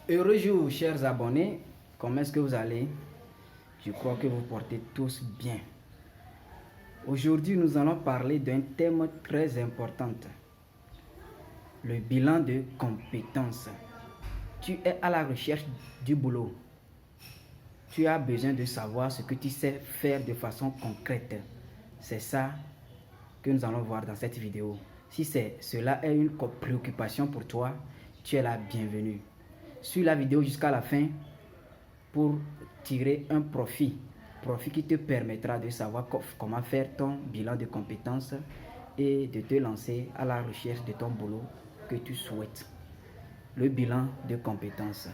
Heureux jour, chers abonnés. Comment est-ce que vous allez? Je crois que vous portez tous bien. Aujourd'hui, nous allons parler d'un thème très important. Le bilan de compétences. Tu es à la recherche du boulot. Tu as besoin de savoir ce que tu sais faire de façon concrète. C'est ça que nous allons voir dans cette vidéo. Si cela est une préoccupation pour toi, tu es la bienvenue. Suis la vidéo jusqu'à la fin pour tirer un profit qui te permettra de savoir comment faire ton bilan de compétences et de te lancer à la recherche de ton boulot que tu souhaites. Le bilan de compétences.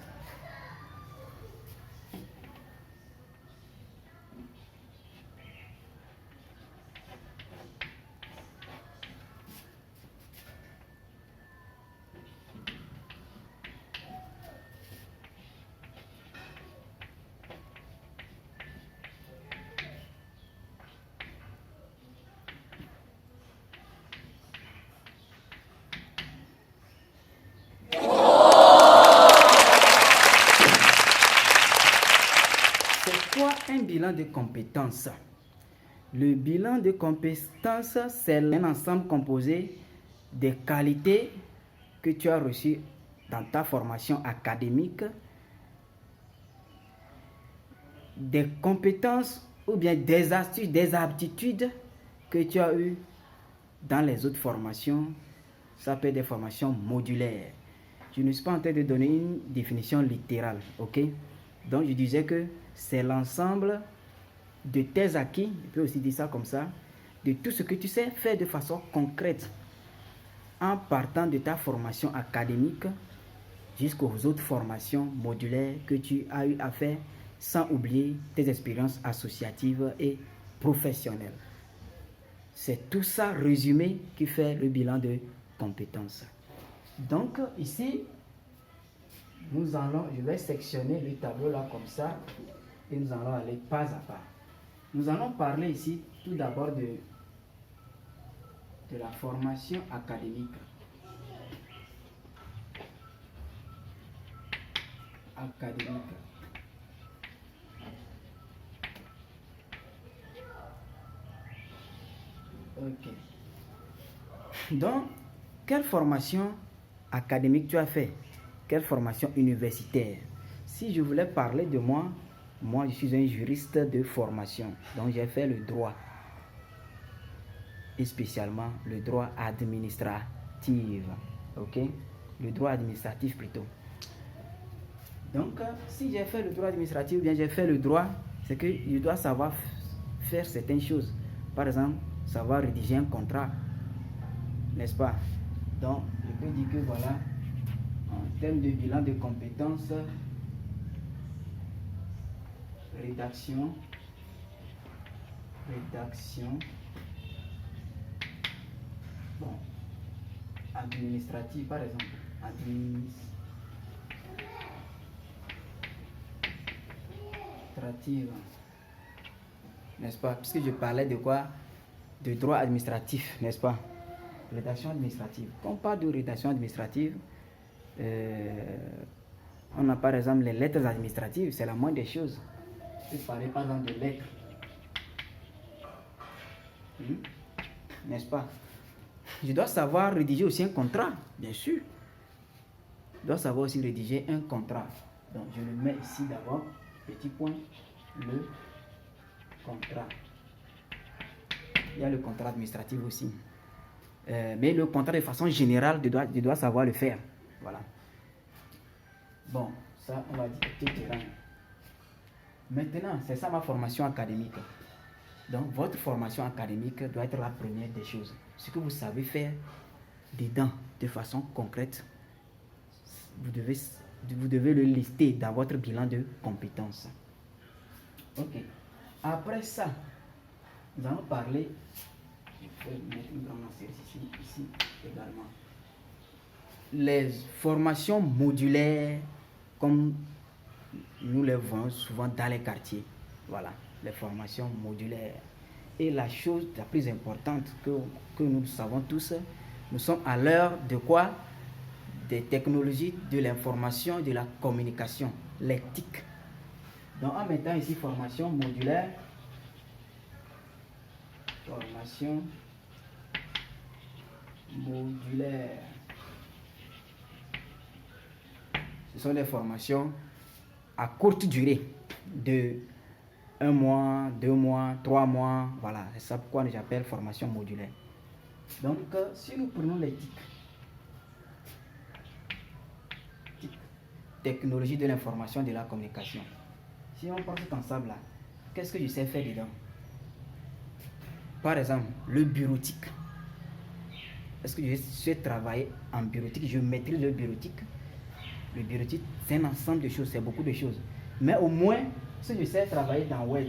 C'est quoi un bilan de compétences? Le bilan de compétences, c'est un ensemble composé des qualités que tu as reçues dans ta formation académique, des compétences ou bien des astuces, des aptitudes que tu as eues dans les autres formations. Ça peut être des formations modulaires. Je ne suis pas en train de donner une définition littérale, ok? Donc je disais que c'est l'ensemble de tes acquis, je peux aussi dire ça comme ça, de tout ce que tu sais faire de façon concrète en partant de ta formation académique jusqu'aux autres formations modulaires que tu as eu à faire, sans oublier tes expériences associatives et professionnelles. C'est tout ça résumé qui fait le bilan de compétences. Donc ici, je vais sectionner le tableau là comme ça et nous allons aller pas à pas. Nous allons parler ici tout d'abord de la formation académique. Ok. Donc, quelle formation académique tu as fait? Quelle formation universitaire? Si je voulais parler de moi je suis un juriste de formation. Donc, j'ai fait le droit. Et spécialement le droit administratif. Ok? Le droit administratif plutôt. Donc, si j'ai fait le droit administratif ou bien j'ai fait le droit, c'est que je dois savoir faire certaines choses. Par exemple, savoir rédiger un contrat. N'est-ce pas? Donc, je peux dire que voilà, en termes de bilan de compétences, rédaction, bon, administrative par exemple, administrative, n'est-ce pas? Puisque je parlais de quoi? De droit administratif, n'est-ce pas? Rédaction administrative. Quand on parle de rédaction administrative, on a par exemple les lettres administratives, c'est la moindre des choses. Je peux parler par exemple de lettres. N'est-ce pas? Je dois savoir rédiger aussi un contrat, bien sûr. Je dois savoir aussi rédiger un contrat. Donc je le mets ici d'abord, petit point, le contrat. Il y a le contrat administratif aussi. Mais le contrat de façon générale, je dois savoir le faire. Voilà. Bon, ça on va dire tout terrain. Maintenant, c'est ça ma formation académique. Donc votre formation académique doit être la première des choses. Ce que vous savez faire dedans de façon concrète, vous devez le lister dans votre bilan de compétences. Ok. Après ça, nous allons parler. Je vais mettre une grande assurance ici également. Les formations modulaires, comme nous les voyons souvent dans les quartiers. Voilà, les formations modulaires. Et la chose la plus importante que nous savons tous, nous sommes à l'heure de quoi? des technologies de l'information et de la communication, les TIC. Donc en mettant ici formation modulaire, formation modulaire. Ce sont des formations à courte durée de 1 mois, 2 mois, 3 mois. Voilà, c'est ça pourquoi j'appelle formation modulaire. Donc, si nous prenons les TIC, technologie de l'information et de la communication. Si on prend cet ensemble-là, qu'est-ce que je sais faire dedans? Par exemple, le bureautique. Est-ce que je sais travailler en bureautique? Je maîtrise le bureautique. Le bureautique, c'est un ensemble de choses, c'est beaucoup de choses. Mais au moins, si je sais travailler dans Word,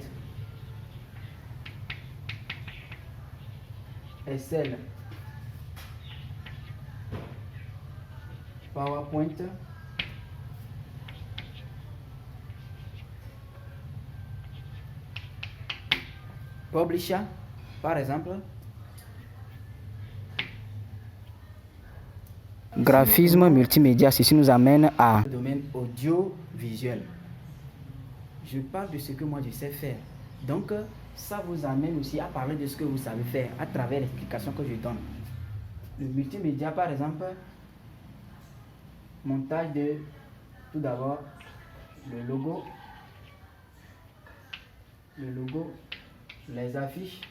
Excel, PowerPoint, Publisher, par exemple, graphisme multimédia, ceci nous amène à domaine audiovisuel. Je parle de ce que moi je sais faire. Donc, ça vous amène aussi à parler de ce que vous savez faire à travers l'explication que je donne. Le multimédia, par exemple, montage de, tout d'abord, le logo, les affiches,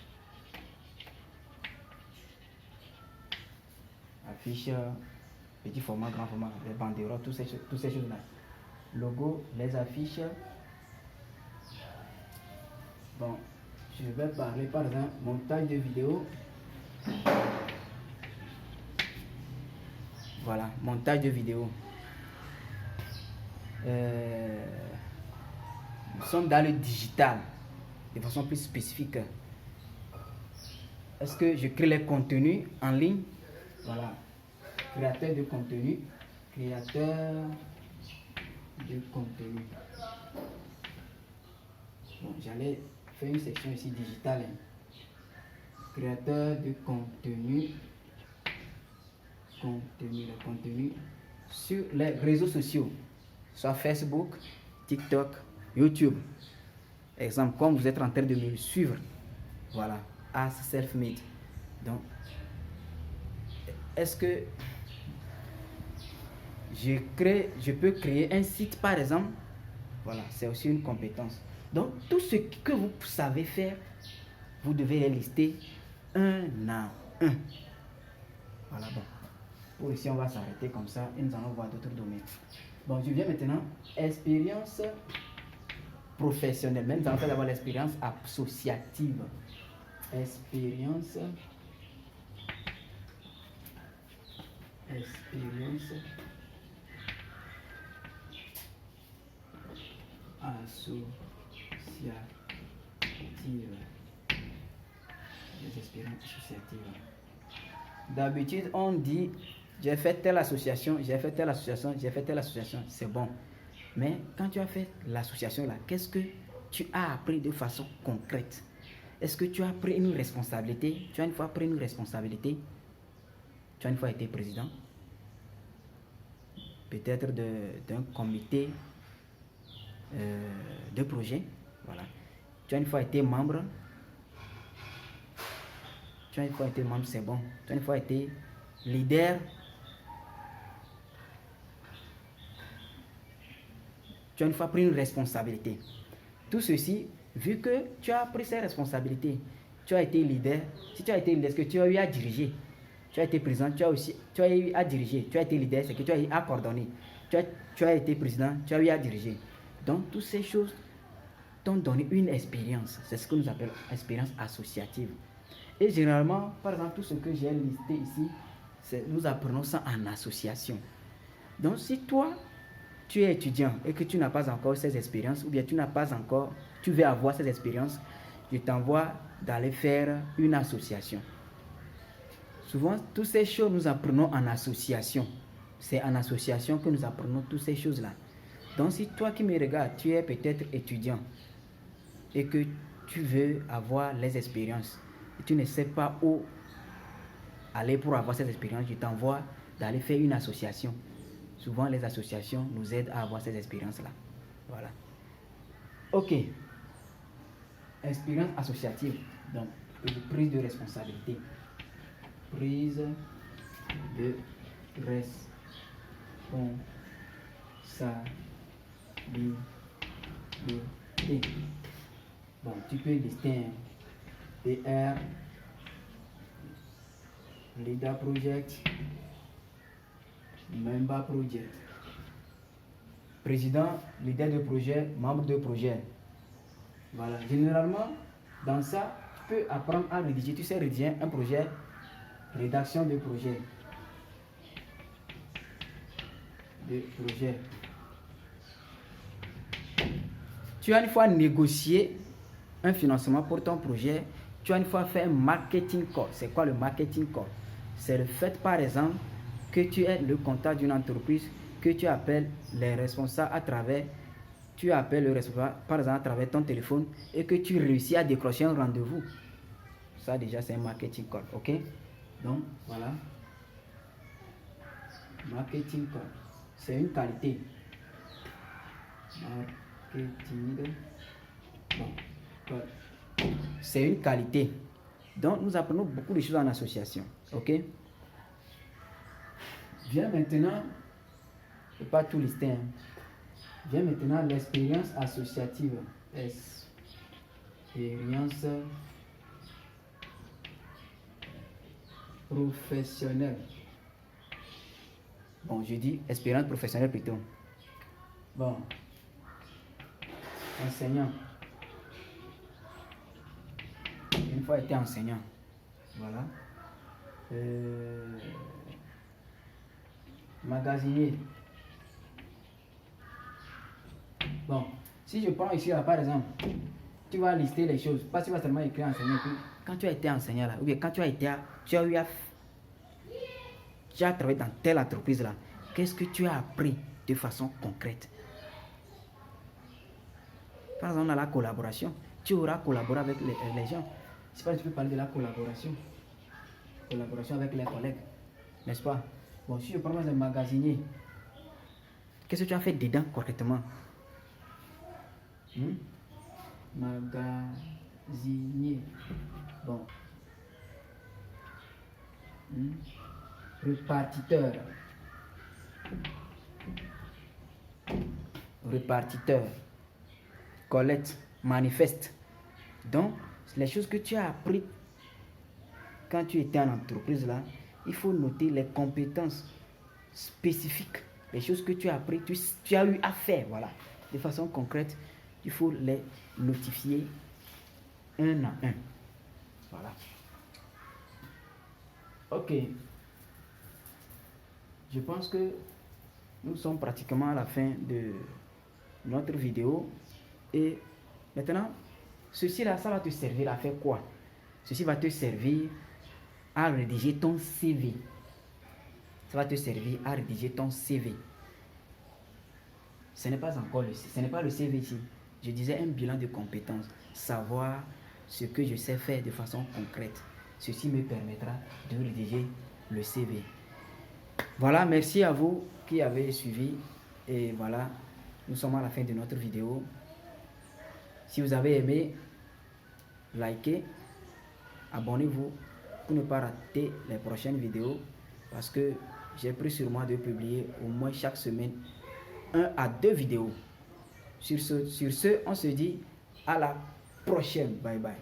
petit format, grand format, les banderoles, toutes ces choses-là. Logo, les affiches. Bon, je vais parler par exemple montage de vidéo. Voilà, montage de vidéo. Nous sommes dans le digital de façon plus spécifique. Est-ce que je crée les contenus en ligne? Voilà, créateur de contenu, Bon, j'allais faire une section ici digitale. Créateur de contenu, le contenu sur les réseaux sociaux, soit Facebook, TikTok, YouTube. Exemple, comme vous êtes en train de me suivre, voilà, as self-made. Donc, est-ce que je peux créer un site par exemple? Voilà, c'est aussi une compétence. Donc, tout ce que vous savez faire, vous devez les lister un à un. Voilà, bon. Pour ici, on va s'arrêter comme ça et nous allons voir d'autres domaines. Bon, je viens maintenant, expérience professionnelle. Même nous allons faire d'abord l'expérience associative. Expérience associative. Les expériences associatives. D'habitude, on dit j'ai fait telle association, c'est bon. Mais quand tu as fait l'association là, qu'est-ce que tu as appris de façon concrète? Est-ce que tu as pris une responsabilité? Tu as une fois pris une responsabilité? Tu as une fois été président? Peut-être d'un comité de projet. Voilà. Tu as une fois été membre? Tu as une fois été membre, c'est bon. Tu as une fois été leader? Tu as une fois pris une responsabilité. Tout ceci, vu que tu as pris ces responsabilités, tu as été leader. Si tu as été leader, est-ce que tu as eu à diriger? Tu as été président, tu as eu à diriger. Tu as été leader, c'est que tu as eu à coordonner. Tu as été président, tu as eu à diriger. Donc, toutes ces choses t'ont donné une expérience. C'est ce que nous appelons expérience associative. Et généralement, par exemple, tout ce que j'ai listé ici, nous apprenons ça en association. Donc, si toi, tu es étudiant et que tu n'as pas encore ces expériences, ou bien tu veux avoir ces expériences, je t'envoie d'aller faire une association. Souvent, toutes ces choses, nous apprenons en association. C'est en association que nous apprenons toutes ces choses-là. Donc, si toi qui me regardes, tu es peut-être étudiant et que tu veux avoir les expériences, et tu ne sais pas où aller pour avoir ces expériences, je t'envoie d'aller faire une association. souvent les associations nous aident à avoir ces expériences-là. Voilà. Ok. Expérience associative. Donc, prise de responsabilité. Prise de responsabilité. Bon, tu peux lister PR, Leader Project, Member Project. Président, leader de projet, membre de projet. Voilà. Généralement, dans ça, tu peux apprendre à rédiger. Tu sais rédiger un projet, rédaction de projet. Tu as une fois négocié un financement pour ton projet. Tu as une fois fait un marketing call. C'est quoi le marketing call? C'est le fait, par exemple, que tu es le comptable d'une entreprise, que tu appelles les responsables à travers, tu appelles le responsable, par exemple, à travers ton téléphone et que tu réussis à décrocher un rendez-vous. Ça, déjà, c'est un marketing call. OK? Donc, voilà. Marketing call. C'est une qualité. Marketing. Bon. C'est une qualité. Donc, nous apprenons beaucoup de choses en association. OK? Viens maintenant, je ne vais pas tout lister. Viens maintenant l'expérience associative. Expérience professionnelle. Bon, je dis expérience professionnelle plutôt. Bon. Enseignant. Une fois été enseignant. Voilà. Magasinier. Bon, si je prends ici là, par exemple, tu vas lister les choses. Pas tu vas seulement écrire enseignant. Quand tu as été enseignant là, ou bien quand tu as été, tu as travaillé dans telle entreprise là, qu'est-ce que tu as appris de façon concrète? Par exemple, dans la collaboration, tu auras collaboré avec les gens. C'est pas, tu peux parler de la collaboration. Collaboration avec les collègues, n'est-ce pas? Bon, si je prends un magasinier, qu'est-ce que tu as fait dedans correctement? Magasinier. Bon. Répartiteur. Répartiteur. Collecte. Manifeste. Donc, les choses que tu as appris quand tu étais en entreprise là, il faut noter les compétences spécifiques, les choses que tu as appris, tu as eu à faire, voilà, de façon concrète. Il faut les notifier un à un. Voilà. Ok. Je pense que nous sommes pratiquement à la fin de notre vidéo. Et maintenant, ceci là, ça va te servir à faire quoi? Ceci va te servir à rédiger ton CV. Ça va te servir à rédiger ton CV. Ce n'est pas encore ce n'est pas le CV ici. Je disais un bilan de compétences. Savoir ce que je sais faire de façon concrète. Ceci me permettra de rédiger le CV. Voilà, merci à vous qui avez suivi. Et voilà, nous sommes à la fin de notre vidéo. Si vous avez aimé, likez, abonnez-vous pour ne pas rater les prochaines vidéos. Parce que j'ai pris sur moi de publier au moins chaque semaine 1 à 2 vidéos. Sur ce, on se dit à la prochaine. Bye bye.